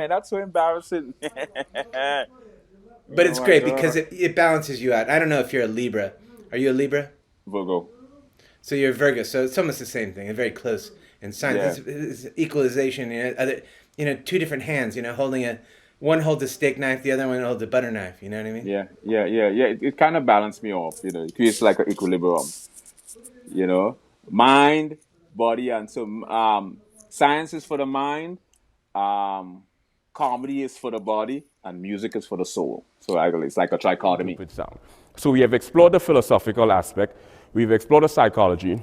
man. That's so embarrassing. But Oh it's my great because God. it balances you out. I don't know if you're a Libra. Are you a Libra? Virgo. So you're a Virgo. So it's almost the same thing. It's very close in Yeah. signs. It's equalization. Two different hands. Holding one holds a steak knife, the other one holds a butter knife. You know what I mean? Yeah. It kind of balanced me off, It creates like an equilibrium, you know. Mind, body, and so science is for the mind, um, comedy is for the body, and music is for the soul. So it's like a trichotomy. With sound. So we have explored the philosophical aspect, we've explored the psychology,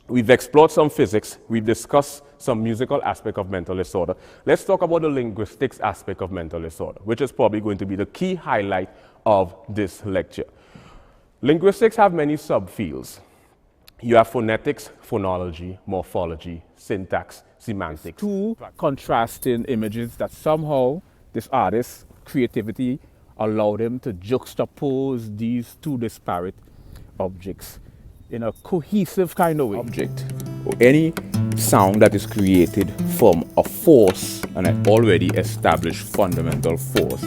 we've explored some physics, we've discussed some musical aspect of mental disorder. Let's talk about the linguistics aspect of mental disorder, which is probably going to be the key highlight of this lecture. Linguistics have many subfields. You have phonetics, phonology, morphology, syntax, semantics. Two contrasting images that somehow this artist's creativity allowed him to juxtapose these two disparate objects in a cohesive kind of way. Object, or any sound that is created from a force, an already established fundamental force.